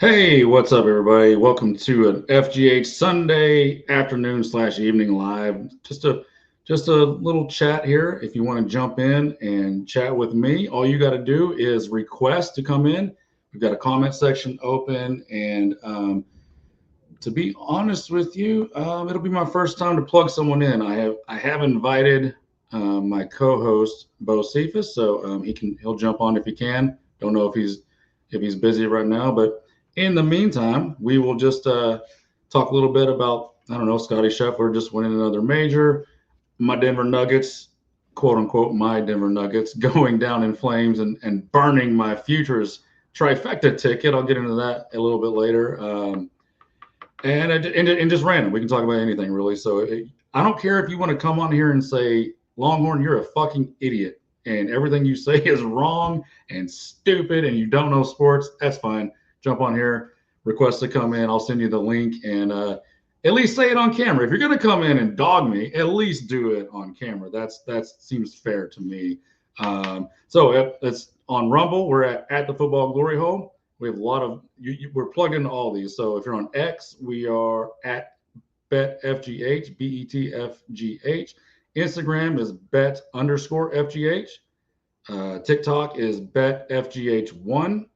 Hey, what's up, everybody? Welcome to an FGH Sunday afternoon / evening live. Just a little chat here. If you want to jump in and chat with me, all you got to do is request to come in. We've got a comment section open, and to be honest with you, it'll be my first time to plug someone in. I have invited my co-host Bo Cephas, so he'll jump on if he can. Don't know if he's busy right now, but in the meantime, we will just talk a little bit about, I don't know, Scotty Scheffler just winning another major, my Denver Nuggets, quote unquote, my Denver Nuggets going down in flames and burning my futures trifecta ticket. I'll get into that a little bit later. And just random. We can talk about anything, really. So I don't care if you want to come on here and say, Longhorn, you're a fucking idiot, and everything you say is wrong and stupid, and you don't know sports. That's fine. Jump on here, request to come in. I'll send you the link, and at least say it on camera. If you're gonna come in and dog me, at least do it on camera. That seems fair to me. So it's on Rumble. We're at the Football Glory Hole. We have a lot of we're plugged into all these. So if you're on X, we are at BetFGH, BETFGH. Instagram is bet_FGH. TikTok is BetFGH1.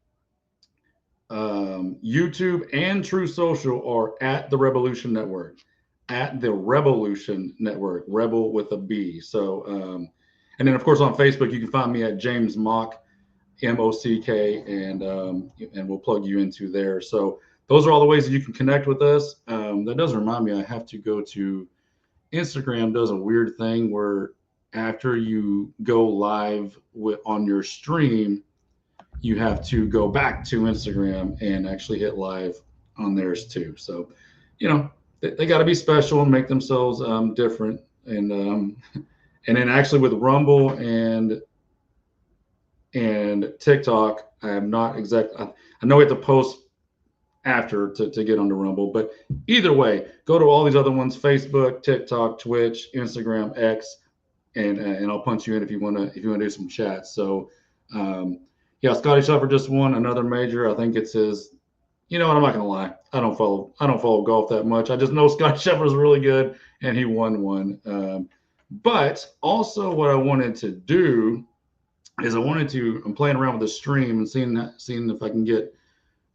YouTube and True Social are at the Revolution Network, Rebel with a B. So, and then of course on Facebook, you can find me at James Mock, MOCK, and we'll plug you into there. So those are all the ways that you can connect with us. That does remind me, I have to go to Instagram. Does a weird thing where after you go live on your stream, you have to go back to Instagram and actually hit live on theirs too. So, they got to be special and make themselves different. And then actually with Rumble and TikTok, I am not exact. I know we have to post after to get onto Rumble, but either way, go to all these other ones: Facebook, TikTok, Twitch, Instagram, X, and I'll punch you in if you want to do some chats. So. Yeah, Scotty Scheffler just won another major. I think it's his. You know what? I'm not gonna lie. I don't follow golf that much. I just know Scotty Scheffler is really good, and he won one. But also, what I wanted to do is I'm playing around with the stream and seeing if I can get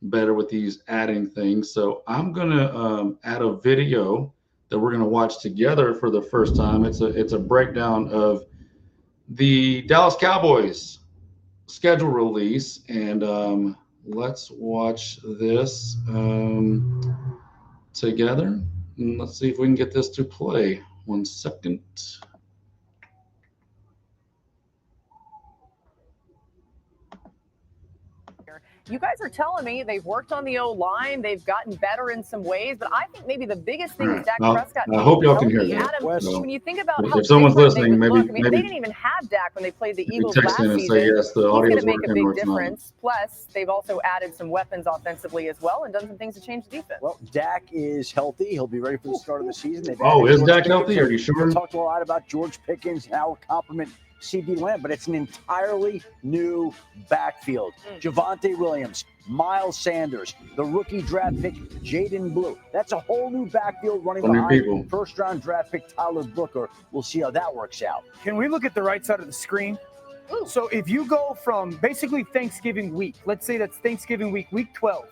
better with these adding things. So I'm gonna add a video that we're gonna watch together for the first time. It's a breakdown of the Dallas Cowboys schedule release, and let's watch this together. And let's see if we can get this to play. 1 second. You guys are telling me they've worked on the O-line, they've gotten better in some ways, but I think maybe the biggest thing is Dak Prescott. I hope y'all can hear me. Adam, when you think about how if someone's listening, they maybe they didn't even have Dak when they played the Eagles last and season. say yes, the He's audio going is to make a working or big it's not. difference. Plus, they've also added some weapons offensively as well and done some things to change the defense. Well, Dak is healthy. He'll be ready for the start of the season. Is Dak healthy? Are you sure? We talked a lot about George Pickens and how it complement CD Lamb, but it's an entirely new backfield. Javonte Williams, Miles Sanders, the rookie draft pick, Jaden Blue. That's a whole new backfield running behind first-round draft pick Tyler Booker. We'll see how that works out. Can we look at the right side of the screen? Ooh. So if you go from basically Thanksgiving week, let's say that's Thanksgiving week 12,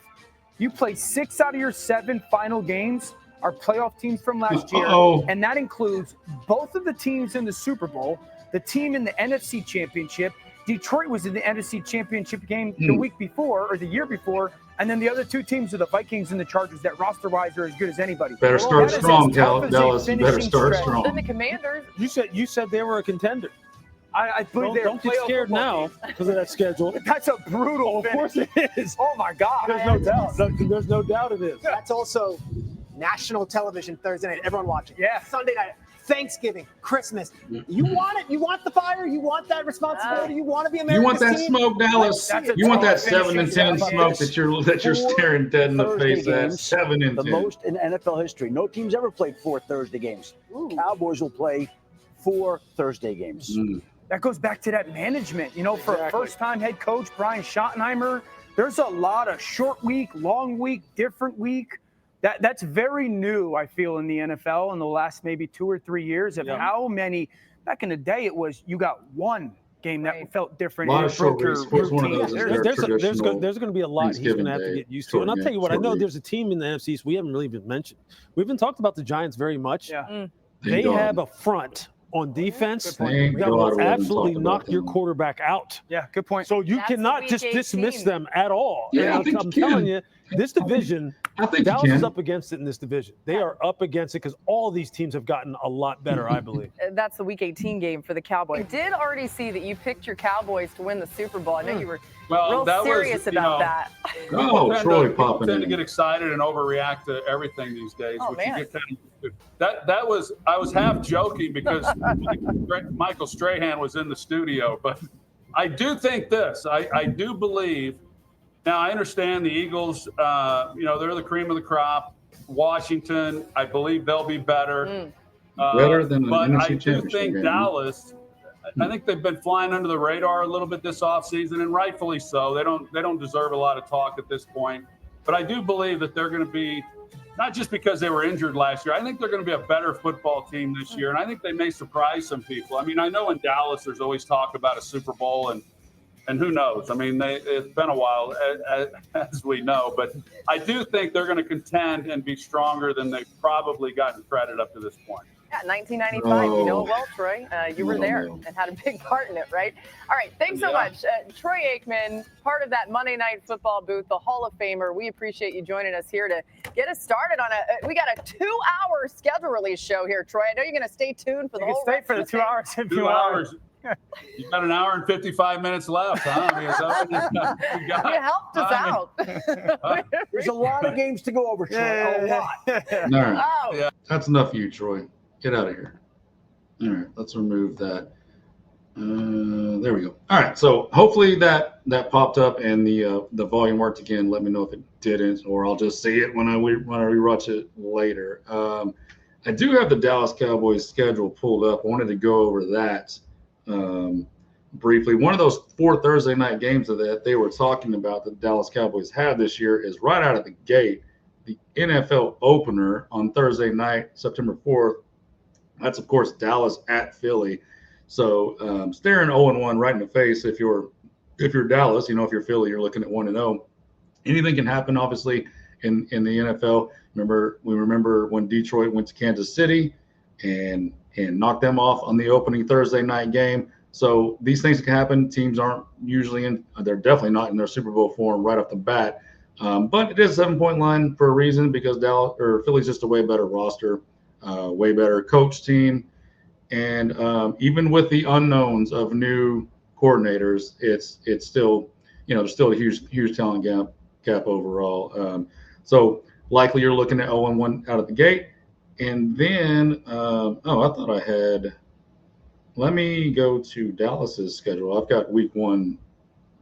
you play 6 out of your 7 final games are playoff teams from last year, and that includes both of the teams in the Super Bowl, the team in the NFC Championship. Detroit was in the NFC Championship game the week before or the year before, and then the other 2 teams are the Vikings and the Chargers that roster-wise are as good as anybody. Better start strong, Dallas. Better start strong. Then the Commanders. You said they were a contender. I believe don't get scared now because of that schedule. That's a brutal Of course it is. Oh, my God. There's no doubt. There's no doubt it is. That's also national television Thursday night. Everyone watching. Yeah. Sunday night. Thanksgiving, Christmas. You want it. You want the fire. You want that responsibility. You want to be America's You want that team. smoke, Dallas. You want that 7-10 smoke that you're staring dead in the face at. 7-10. The most in NFL history. No team's ever played 4 Thursday games. Cowboys will play 4 Thursday games. That goes back to that management. For a first-time head coach, Brian Schottenheimer, There's a lot of short week, long week, different week. That's very new, I feel, in the NFL in the last maybe 2 or 3 years of how many. Back in the day, it was you got one game that felt different. A lot of short weeks. First one of those is there's going to be a lot he's going to have to get used to. And I'll tell you what, I know there's a team in the NFC East we haven't really even mentioned. We haven't talked about the Giants very much. Yeah. They have a front on defense that will absolutely knock your quarterback out. Yeah, good point. So you cannot just dismiss them at all. Yeah, and I'm telling you, this division, I think Dallas is up against it in this division. They are up against it because all these teams have gotten a lot better, I believe. That's the Week 18 game for the Cowboys. I did already see that you picked your Cowboys to win the Super Bowl. I know you were real serious about that. Troy popping tend to get excited and overreact to everything these days. Oh, man. You get that was I was half joking because Michael Strahan was in the studio, but I do think this. I do believe. Now I understand the Eagles. They're the cream of the crop. Washington, I believe they'll be better. Better than but an I NFC do think game. Dallas. I think they've been flying under the radar a little bit this offseason, and rightfully so. They don't deserve a lot of talk at this point. But I do believe that they're going to be, not just because they were injured last year, I think they're going to be a better football team this year, and I think they may surprise some people. I mean, I know in Dallas there's always talk about a Super Bowl, and who knows? I mean, it's been a while, as we know. But I do think they're going to contend and be stronger than they've probably gotten credit up to this point. Yeah, 1995. You know it well, Troy. You were there and had a big part in it, right? All right. Thanks so much. Troy Aikman, part of that Monday Night Football booth, the Hall of Famer. We appreciate you joining us here to get us started on we got a 2-hour schedule release show here, Troy. I know you're going to stay tuned for the whole stay for the 2 hours. 2 hours. You got an hour and 55 minutes left, huh? I mean, you helped us out. There's a lot of games to go over, Troy. A lot. All right. That's enough for you, Troy. Get out of here. All right, let's remove that. There we go. All right, so hopefully that popped up and the volume worked again. Let me know if it didn't, or I'll just see it when I rewatch it later. I do have the Dallas Cowboys schedule pulled up. I wanted to go over that briefly. One of those 4 Thursday night games that they were talking about that the Dallas Cowboys had this year is right out of the gate, the NFL opener on Thursday night, September 4th. That's, of course, Dallas at Philly. So staring 0-1 right in the face if you're Dallas, if you're Philly, you're looking at 1-0. Anything can happen, obviously, in the NFL. We remember when Detroit went to Kansas City and knocked them off on the opening Thursday night game. So these things can happen. Teams aren't usually they're definitely not in their Super Bowl form right off the bat. But it is a 7-point line for a reason, because Philly's just a way better roster. Way better coach team, and even with the unknowns of new coordinators, it's still there's still a huge talent gap overall. So likely you're looking at 0-1 out of the gate, and then I thought I had. Let me go to Dallas's schedule. I've got Week 1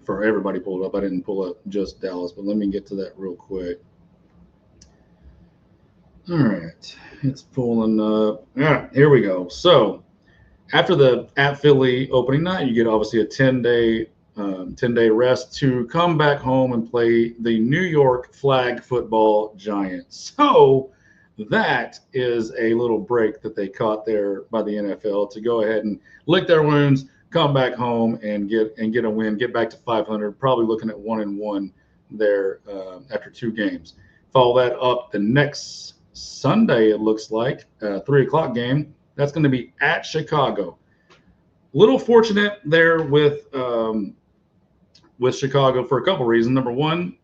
for everybody pulled up. I didn't pull up just Dallas, but let me get to that real quick. All right, it's pulling up. Yeah, here we go. So after the at Philly opening night, you get obviously a 10-day rest to come back home and play the New York Flag Football Giants. So that is a little break that they caught there by the NFL to go ahead and lick their wounds, come back home and get a win, get back to 500. Probably looking at 1-1 there after 2 games. Follow that up the next Sunday, it looks like, 3:00 game. That's going to be at Chicago. Little fortunate there with Chicago for a couple reasons. Number one,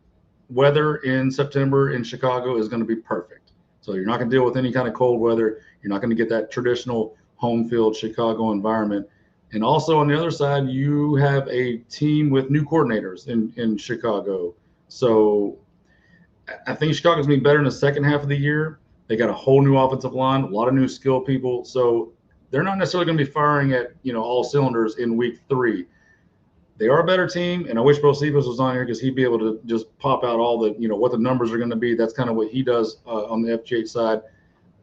weather in September in Chicago is going to be perfect. So you're not going to deal with any kind of cold weather. You're not going to get that traditional home field Chicago environment. And also on the other side, you have a team with new coordinators in Chicago. So I think Chicago's going to be better in the second half of the year. They got a whole new offensive line, a lot of new skill people. So they're not necessarily going to be firing at, all cylinders in Week 3. They are a better team, and I wish Bo Cephas was on here because he'd be able to just pop out all the, what the numbers are going to be. That's kind of what he does on the FGH side.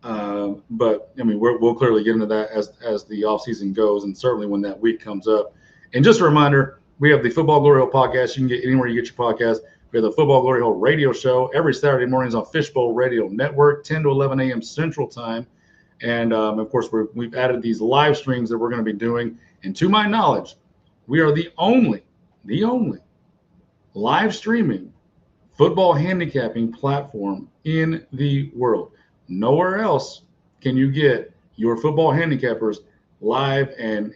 But, I mean, we'll clearly get into that as the offseason goes, and certainly when that week comes up. And just a reminder, we have the Football Glory Hole podcast. You can get anywhere you get your podcast. We have the Football Glory Hole radio show every Saturday mornings on Fishbowl Radio Network, 10 to 11 a.m. Central Time. And, of course, we've added these live streams that we're going to be doing. And to my knowledge, we are the only live streaming football handicapping platform in the world. Nowhere else can you get your football handicappers live and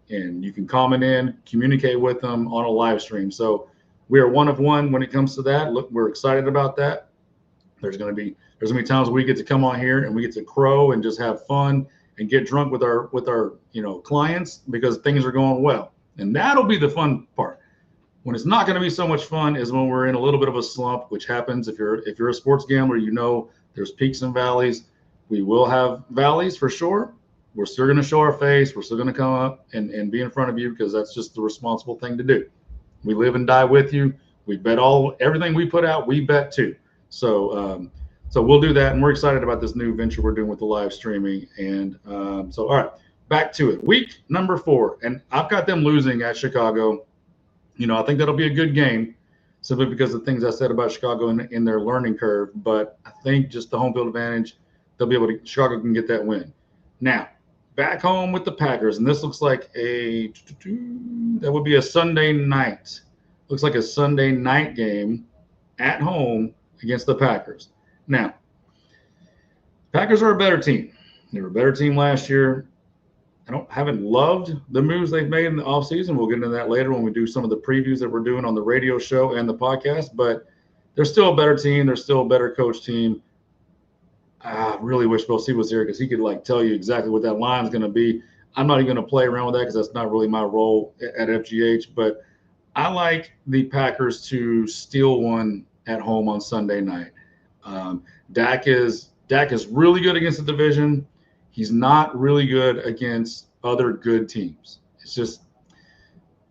you can comment in, communicate with them on a live stream. So we are one of one when it comes to that. Look, we're excited about that. There's gonna be times we get to come on here and we get to crow and just have fun and get drunk with our clients because things are going well. And that'll be the fun part. When it's not going to be so much fun is when we're in a little bit of a slump, which happens if you're a sports gambler. There's peaks and valleys. We will have valleys for sure. We're still going to show our face. We're still going to come up and be in front of you because that's just the responsible thing to do. We live and die with you. We bet everything we put out. We bet too. So we'll do that, and we're excited about this new venture we're doing with the live streaming. And so all right, back to it. Week number 4, and I've got them losing at Chicago. I think that'll be a good game simply because of the things I said about Chicago in their learning curve. But I think just the home field advantage, Chicago can get that win. Now, back home with the Packers, and this looks like that would be a Sunday night. Looks like a Sunday night game at home against the Packers. Now, Packers are a better team. They were a better team last year. Haven't loved the moves they've made in the offseason. We'll get into that later when we do some of the previews that we're doing on the radio show and the podcast. But they're still a better team. They're still a better coach team. I really wish Bill C was here because he could tell you exactly what that line's going to be. I'm not even going to play around with that because that's not really my role at FGH. But I like the Packers to steal one at home on Sunday night. Dak is really good against the division. He's not really good against other good teams. It's just,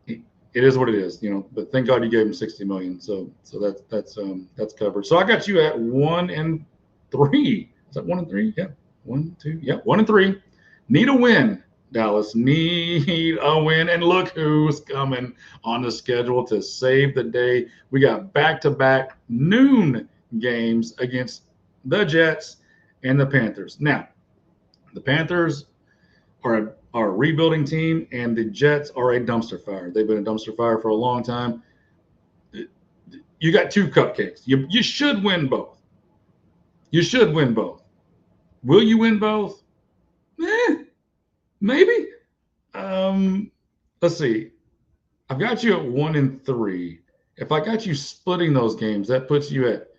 it is what it is, But thank God you gave him $60 million, so that's covered. So I got you at 1-3. Is that 1-3? Yeah, 1, 2. Yeah, 1-3. Need a win, Dallas. Need a win, and look who's coming on the schedule to save the day. We got back-to-back noon games against the Jets and the Panthers. Now, the Panthers are a rebuilding team, and the Jets are a dumpster fire. They've been a dumpster fire for a long time. You got 2 cupcakes. You should win both. You should win both. Will you win both? Maybe. Let's see. I've got you at 1-3. If I got you splitting those games, that puts you at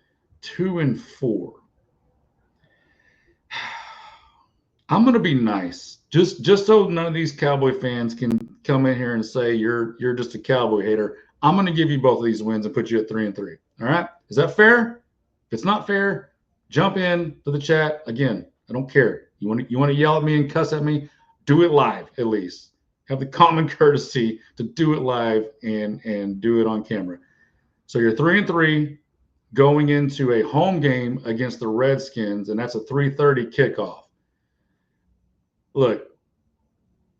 2-4. I'm going to be nice, just so none of these Cowboy fans can come in here and say you're just a Cowboy hater. I'm going to give you both of these wins and put you at 3-3. All right? Is that fair? If it's not fair, jump in to the chat. Again, I don't care. You want to yell at me and cuss at me? Do it live at least. Have the common courtesy to do it live and do it on camera. So you're 3-3 going into a home game against the Redskins, and that's a 3:30 kickoff. Look,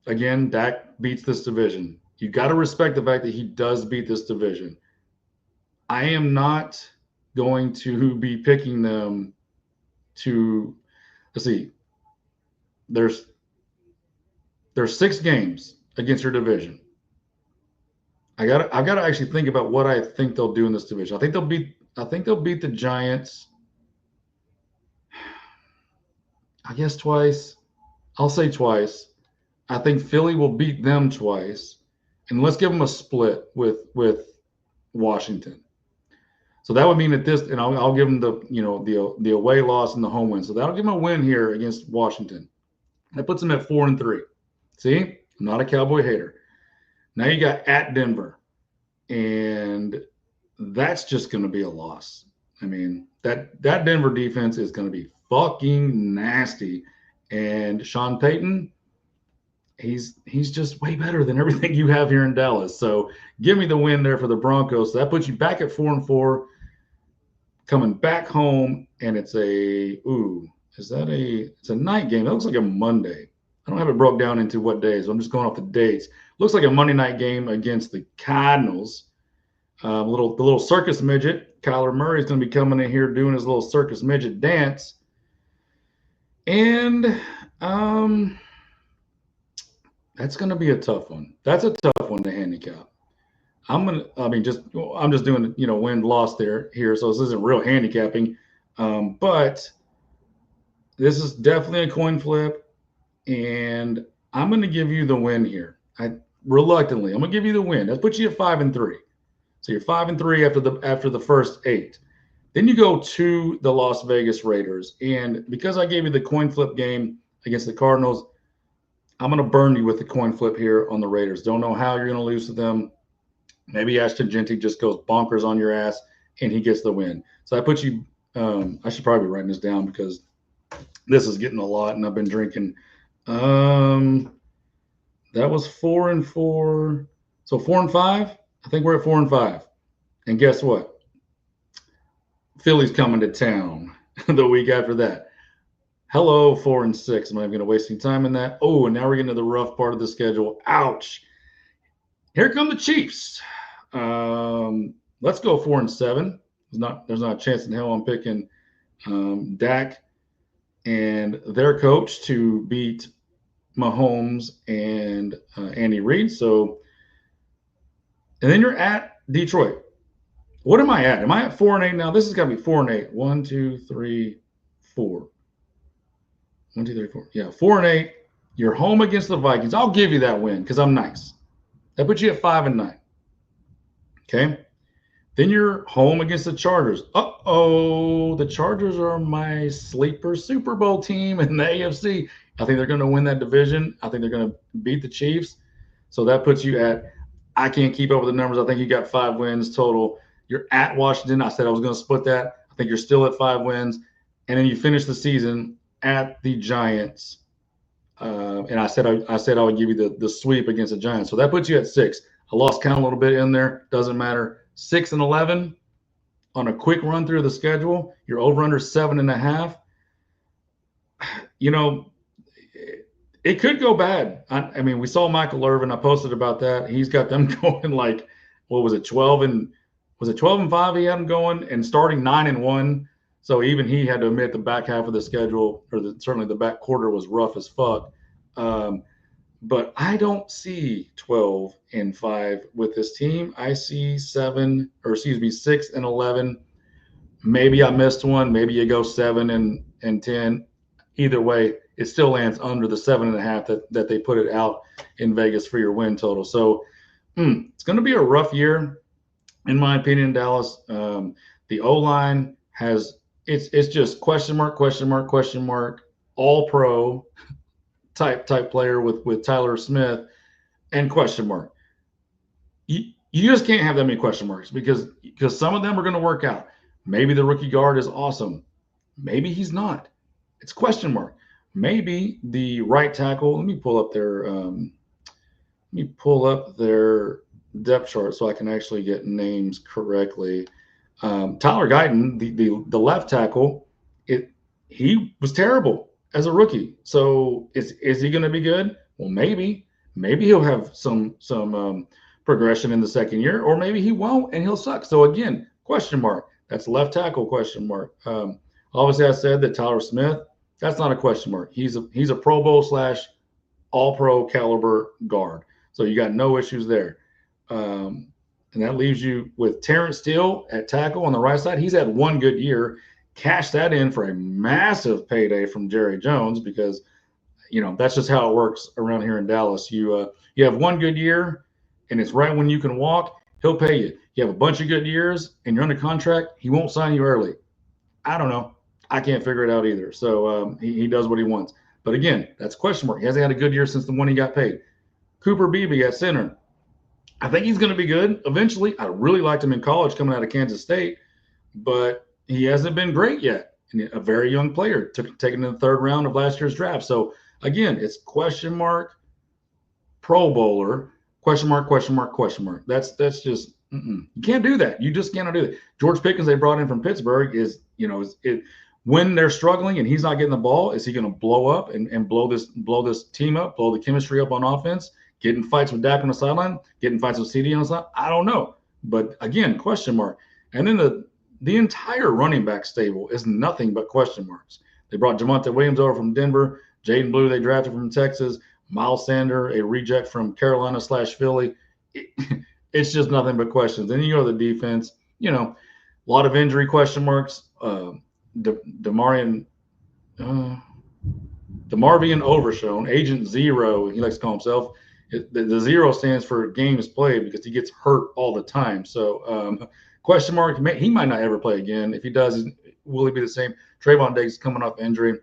again, Dak beats this division. You got to respect the fact that he does beat this division. I am not going to be picking them to, let's see, there's 6 games against your division. I've got to actually think about what I think they'll do in this division. I think they'll beat the Giants, I guess twice. I'll say twice. I think Philly will beat them twice, and let's give them a split with Washington. So that would mean that this, and I'll give them the away loss and the home win. So that'll give them a win here against Washington. That puts them at 4-3. See, I'm not a Cowboy hater. Now you got at Denver, and that's just going to be a loss. I mean, that Denver defense is going to be fucking nasty. And Sean Payton, he's just way better than everything you have here in Dallas. So give me the win there for the Broncos. So that puts you back at 4-4, coming back home, and it's a night game. It looks like a Monday. I don't have it broke down into what days. I'm just going off the dates. Looks like a Monday night game against the Cardinals. The little circus midget. Kyler Murray is going to be coming in here doing his little circus midget dance. And that's going to be a tough one. That's a tough one to handicap. I'm just doing, win loss here. So this isn't real handicapping. But this is definitely a coin flip. And I'm going to give you the win here. Reluctantly, I'm going to give you the win. That puts you at 5-3. So you're 5-3 after the first 8. Then you go to the Las Vegas Raiders. And because I gave you the coin flip game against the Cardinals, I'm going to burn you with the coin flip here on the Raiders. Don't know how you're going to lose to them. Maybe Ashton Genty just goes bonkers on your ass and he gets the win. So I put you I should probably be writing this down because this is getting a lot and I've been drinking. That was 4-4. So 4-5. I think we're at 4-5. And guess what? Philly's coming to town the week after that. Hello, 4-6. Am I going to waste any time in that? Oh, and now we're getting to the rough part of the schedule. Ouch. Here come the Chiefs. Let's go 4-7. There's not a chance in hell I'm picking Dak and their coach to beat Mahomes and Andy Reid. So, and then you're at Detroit. What am I at? Am I at 4-8 now? This has got to be 4-8. 1, 2, 3, 4. 1, 2, 3, 4. Yeah, 4-8. You're home against the Vikings. I'll give you that win because I'm nice. That puts you at 5-9. Okay. Then you're home against the Chargers. Uh-oh. The Chargers are my sleeper Super Bowl team in the AFC. I think they're going to win that division. I think they're going to beat the Chiefs. So that puts you at, I can't keep up with the numbers. I think you got 5 wins total. You're at Washington. I said I was going to split that. I think you're still at 5 wins. And then you finish the season at the Giants. And I said I would give you the sweep against the Giants. So that puts you at 6. I lost count a little bit in there. Doesn't matter. 6-11 on a quick run through the schedule. You're over under 7.5. It could go bad. I mean, we saw Michael Irvin. I posted about that. He's got them going like, what was it, 12-5 he had them going and starting 9-1. So even he had to admit the back half of the schedule, or certainly the back quarter, was rough as fuck. But I don't see 12-5 with this team. I see 6-11. Maybe I missed one. Maybe you go 7-10. Either way, it still lands under the 7.5 that they put it out in Vegas for your win total. So it's going to be a rough year, in my opinion, Dallas. The O-line has it's just question mark, all pro type player with Tyler Smith and question mark. You just can't have that many question marks because some of them are going to work out. Maybe the rookie guard is awesome. Maybe he's not. It's question mark. Maybe the right tackle. Let me pull up their depth chart so I can actually get names correctly. Tyler Guyton, the left tackle, he was terrible as a rookie. So is he going to be good? Well, maybe he'll have some progression in the second year, or maybe he won't and he'll suck. So again, question mark. That's left tackle question mark. Obviously, I said that Tyler Smith, that's not a question mark. He's a Pro Bowl / All-Pro caliber guard. So you got no issues there. And that leaves you with Terrence Steele at tackle on the right side. He's had one good year. Cash that in for a massive payday from Jerry Jones because, that's just how it works around here in Dallas. You have one good year, and it's right when you can walk, he'll pay you. You have a bunch of good years, and you're under contract, he won't sign you early. I don't know. I can't figure it out either. So he does what he wants. But again, that's question mark. He hasn't had a good year since the one he got paid. Cooper Beebe at center. I think he's going to be good eventually. I really liked him in college coming out of Kansas State, but he hasn't been great yet. And a very young player, taken in the 3rd round of last year's draft. So again, it's question mark, Pro Bowler, question mark. That's just you can't do that. You just cannot do that. George Pickens, they brought in from Pittsburgh, is when they're struggling and he's not getting the ball, is he going to blow up and blow this team up, blow the chemistry up on offense, get in fights with Dak on the sideline, get in fights with CD on the side? I don't know. But again, question mark. And then the entire running back stable is nothing but question marks. They brought Javonte Williams over from Denver. Jaden Blue, they drafted from Texas. Miles Sanders, a reject from Carolina/Philly. It's just nothing but questions. Then you go to the defense, you know, a lot of injury question marks. DeMarvion Overshown, Agent Zero, he likes to call himself. The zero stands for games played because he gets hurt all the time. So question mark, he might not ever play again. If he does, will he be the same? Trayvon Diggs coming off injury.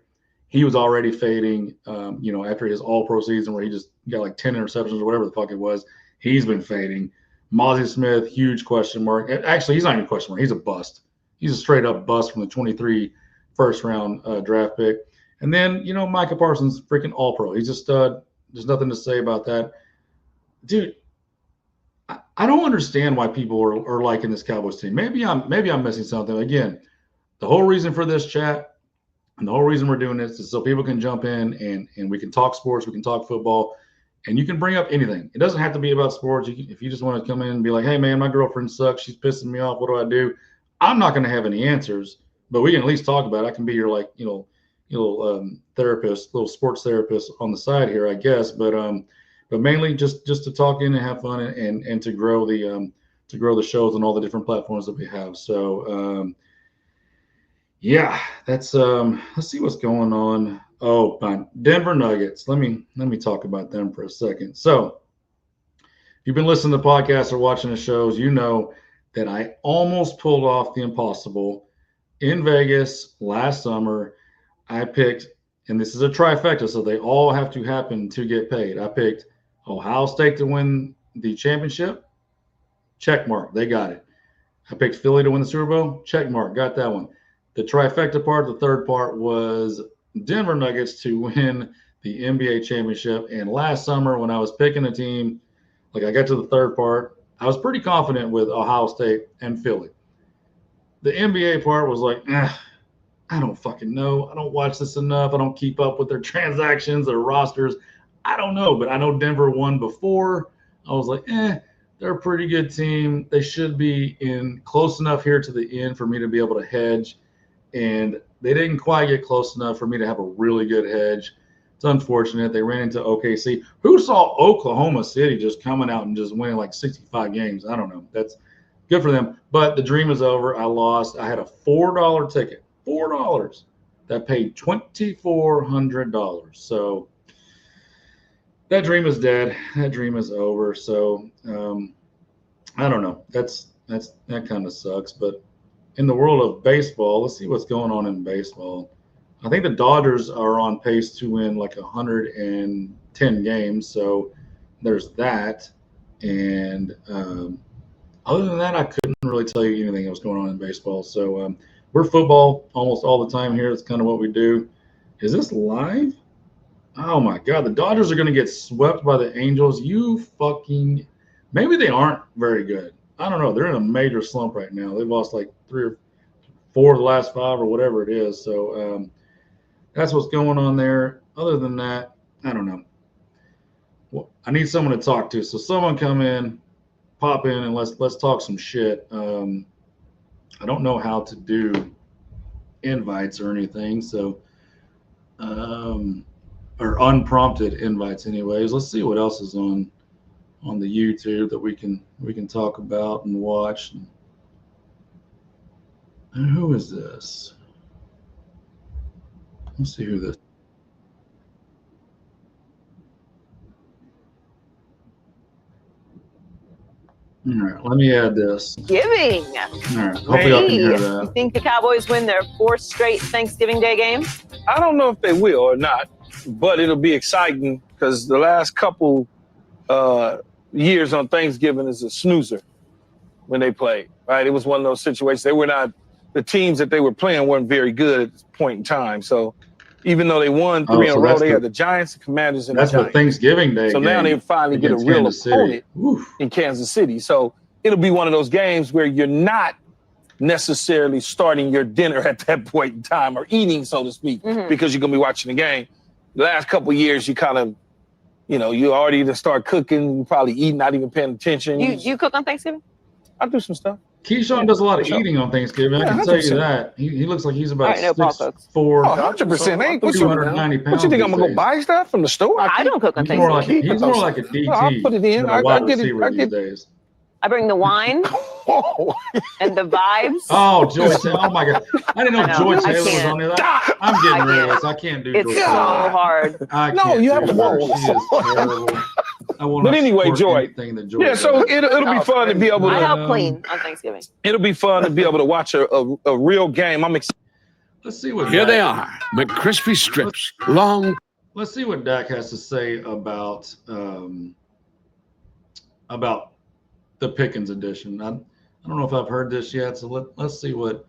He was already fading, after his all-pro season where he just got like 10 interceptions or whatever the fuck it was. He's been fading. Mozzie Smith, huge question mark. Actually, he's not even a question mark. He's a bust. He's a straight-up bust from the 23 first-round draft pick. And then, Micah Parsons, freaking all-pro. He's a stud. There's nothing to say about that. Dude, I don't understand why people are liking this Cowboys team. Maybe I'm missing something. Again, the whole reason for this chat and the whole reason we're doing this is so people can jump in and we can talk sports, we can talk football, and you can bring up anything. It doesn't have to be about sports. If you just want to come in and be like, hey, man, my girlfriend sucks. She's pissing me off. What do I do? I'm not going to have any answers, but we can at least talk about it. I can be your, therapist, little sports therapist on the side here, I guess. But mainly just to talk in and have fun and to grow the shows on all the different platforms that we have. So, yeah, that's let's see what's going on. Oh, fine. Denver Nuggets. Let me talk about them for a second. So, if you've been listening to podcasts or watching the shows, you know that I almost pulled off the impossible in Vegas last summer. I picked, and this is a trifecta, so they all have to happen to get paid. I picked Ohio State to win the championship. Check mark. They got it. I picked Philly to win the Super Bowl. Check mark. Got that one. The trifecta part, the third part, was Denver Nuggets to win the NBA championship. And last summer when I was picking a team, I got to the third part, I was pretty confident with Ohio State and Philly. The NBA part was like, I don't fucking know. I don't watch this enough. I don't keep up with their transactions, their rosters. I don't know, but I know Denver won before. I was like, they're a pretty good team. They should be in close enough here to the end for me to be able to hedge. And they didn't quite get close enough for me to have a really good hedge. It's unfortunate. They ran into OKC. Who saw Oklahoma City just coming out and just winning like 65 games? I don't know. That's good for them. But the dream is over. I lost. I had a $4 ticket. $4 that paid $2,400. So that dream is dead. That dream is over. So I don't know. That kind of sucks. But in the world of baseball, let's see what's going on in baseball. I think the Dodgers are on pace to win like 110 games. So there's that. And other than that, I couldn't really tell you anything else going on in baseball. So we're football almost all the time here. That's kind of what we do. Is this live? Oh, my God. The Dodgers are going to get swept by the Angels. Maybe they aren't very good. I don't know. They're in a major slump right now. They've lost like 3 or 4 of the last 5 or whatever it is. So that's what's going on there. Other than that, I don't know. Well, I need someone to talk to. So someone come in, pop in, and let's talk some shit. I don't know how to do invites or anything, so or unprompted invites anyways. Let's see what else is on the YouTube that we can talk about and watch. And who is this? Let's see who this. All right, let me add this. Thanksgiving. All right, hopefully y'all can hear that. You think the Cowboys win their 4th straight Thanksgiving Day games? I don't know if they will or not, but it'll be exciting because the last couple years on Thanksgiving is a snoozer when they played, right? It was one of those situations. The teams that they were playing weren't very good at this point in time. So even though they won 3 in a row, they had the Giants, the Commanders, and the Giants. That's the Thanksgiving Day So now they finally get a real opponent in Kansas City. So it'll be one of those games where you're not necessarily starting your dinner at that point in time or eating, so to speak, because you're going to be watching the game. The last couple of years, you kind of, you already to start cooking, you probably eating, not even paying attention. You cook on Thanksgiving? I do some stuff. Keyshawn does a lot of eating on Thanksgiving. I can tell you that. He looks like he's about 6'4". 100%. What 290 pounds. What you think I'm gonna go buy stuff from the store? I don't cook on He's more like Thanksgiving. he's more like a DT. I'll put it in. Than a wide receiver these days. I bring the wine and the vibes. Oh, Joy Taylor. Oh, my God. I didn't know Joy Taylor was on there. I'm getting rid of this. I can't do it's Joy so Taylor. hard. No, you have to her. She is terrible. But anyway, Joy. So it'll be fun to be able to. I help clean on Thanksgiving. It'll be fun to be able to watch a real game. I'm excited. Let's see what Here they are, McCrispy strips, long. Let's see what Dak has to say about the Pickens edition. I don't know if I've heard this yet, so let's see what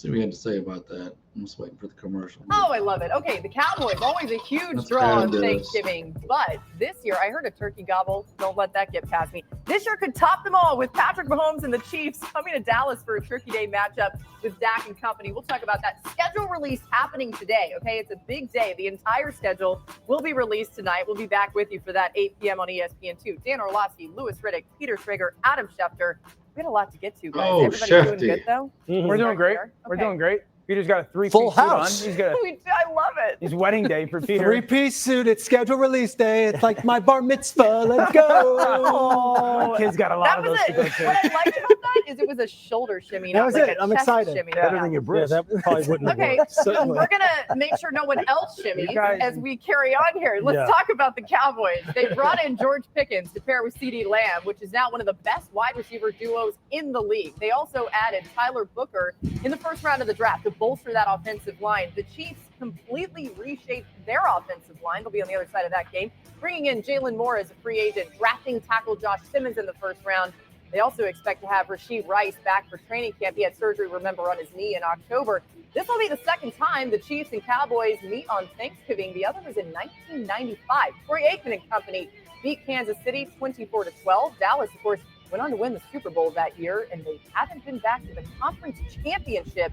he had to say about that. I'm just waiting for the commercial. Oh, I love it. Okay, the Cowboys, always a huge draw on Thanksgiving. But this year, I heard a turkey gobble. Don't let that get past me. This year could top them all with Patrick Mahomes and the Chiefs coming to Dallas for a Turkey Day matchup with Dak and company. We'll talk about that. Schedule release happening today, okay? It's a big day. The entire schedule will be released tonight. We'll be back with you for that 8 p.m. on ESPN2. Dan Orlovsky, Louis Riddick, Peter Schrager, Adam Schefter. We had a lot to get to, guys. Oh, Everybody Shefty. doing good, though? We're doing great. Okay. We're doing great. Peter's got a three-piece Full suit on. house. He's got I love it. his wedding day for Peter. Three-piece suit. It's schedule release day. It's like my bar mitzvah. Let's go. Oh, kid's got a lot of those to go to. What I liked about that is it was a shoulder shimmy. That was not like it. a I'm chest excited. Shimmy. Better than your breast. Yeah, that probably wouldn't have Okay, worked. so we're going to make sure no one else shimmies guys- as we carry on here. Let's talk about the Cowboys. They brought in George Pickens to pair with CeeDee Lamb, which is now one of the best wide receiver duos in the league. They also added Tyler Booker in the first round of the draft to bolster that offensive line. The Chiefs completely reshaped their offensive line. They'll be on the other side of that game, bringing in Jalen Moore as a free agent, drafting tackle Josh Simmons in the first round. They also expect to have Rashee Rice back for training camp. He had surgery, remember, on his knee in October. This will be the second time the Chiefs and Cowboys meet on Thanksgiving. The other was in 1995. Troy Aikman and company beat Kansas City 24-12. Dallas, of course, went on to win the Super Bowl that year, and they haven't been back to the conference championship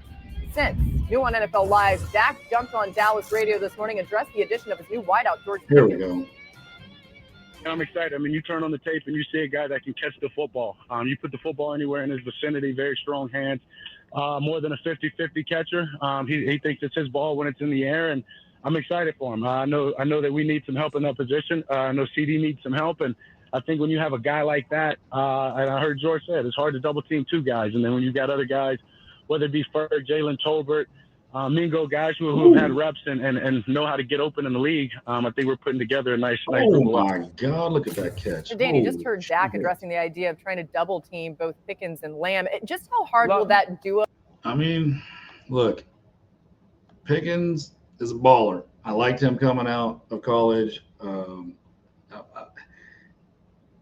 since. New on NFL Live, Dak jumped on Dallas radio this morning, addressed the addition of his new wideout, George Pickens. Here we go. I'm excited. I mean, you turn on the tape and you see a guy that can catch the football. You put the football anywhere in his vicinity, very strong hands, more than a 50-50 catcher. He thinks it's his ball when it's in the air, and I'm excited for him. I know that we need some help in that position. I know CD needs some help, and I think when you have a guy like that, and I heard George say it's hard to double team two guys, and then when you got other guys, whether it be Ferg, Jalen Tolbert, Mingo, guys who have had reps and know how to get open in the league, I think we're putting together a nice Oh, my God, look at that catch. So Danny, just heard Dak addressing the idea of trying to double team both Pickens and Lamb. Just how hard will that duo? I mean, look, Pickens is a baller. I liked him coming out of college.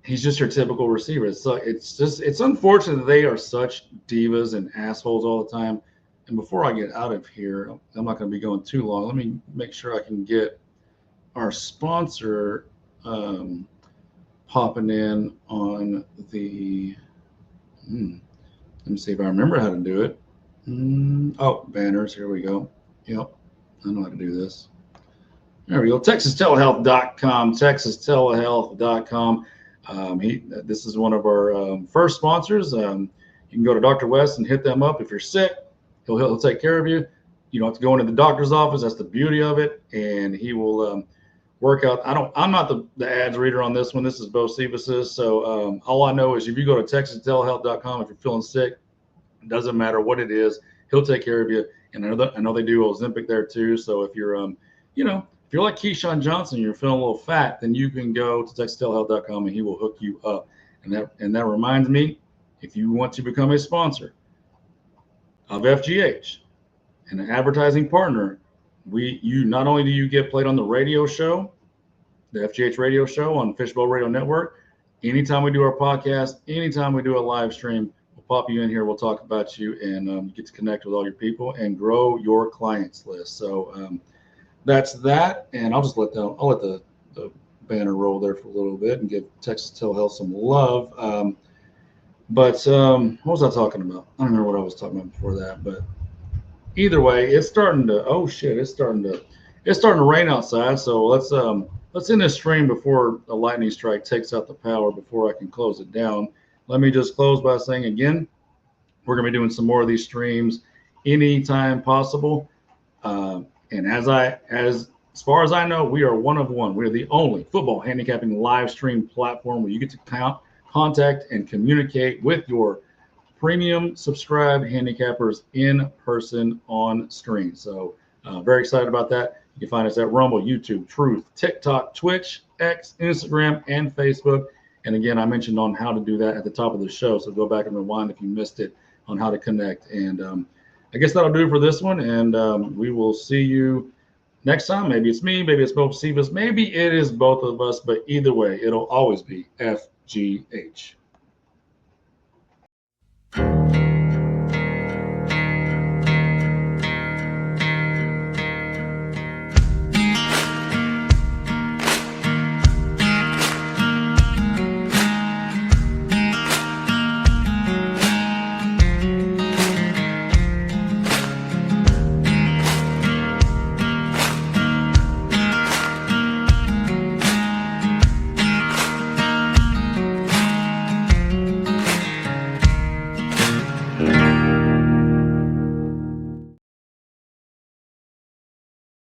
He's just your typical receiver. It's unfortunate that they are such divas and assholes all the time. And before I get out of here, I'm not going to be going too long. Let me make sure I can get our sponsor popping in on the. Let me see if I remember how to do it. Oh, banners. Here we go. Yep, I know how to do this. There we go. TexasTelehealth.com. TexasTelehealth.com. This is one of our first sponsors. You can go to Dr. West and hit them up if you're sick. He'll take care of you. You don't have to go into the doctor's office. That's the beauty of it. And he will work out. I'm not the ads reader on this one. This is Bo Sivas's. So all I know is if you go to TexasTelehealth.com, if you're feeling sick, it doesn't matter what it is, he'll take care of you. And I know they do Ozempic there too. So if you're if you're like Keyshawn Johnson, you're feeling a little fat, then you can go to TexasTelehealth.com and he will hook you up. And that reminds me, if you want to become a sponsor of FGH and an advertising partner, you not only do you get played on the radio show, the FGH radio show on Fishbowl Radio Network, anytime we do our podcast, anytime we do a live stream, we'll pop you in here, we'll talk about you, and get to connect with all your people and grow your clients list. So that's that, and I'll let the banner roll there for a little bit and give Texas Telehealth some love. But what was I talking about? I don't remember what I was talking about before that. But either way, it's starting to. Oh shit! It's starting to rain outside. So let's end this stream before a lightning strike takes out the power before I can close it down. let me just close by saying again, we're going to be doing some more of these streams anytime possible. And as far as I know, we are one of one. We're the only football handicapping live stream platform where you get to contact and communicate with your premium subscribed handicappers in person on screen. So very excited about that. You can find us at Rumble, YouTube, Truth, TikTok, Twitch, X, Instagram, and Facebook. And again, I mentioned on how to do that at the top of the show. So go back and rewind if you missed it on how to connect. And I guess that'll do it for this one. And we will see you next time. Maybe it's me, maybe it's both Cephas, maybe it is both of us, but either way, it'll always be FGH.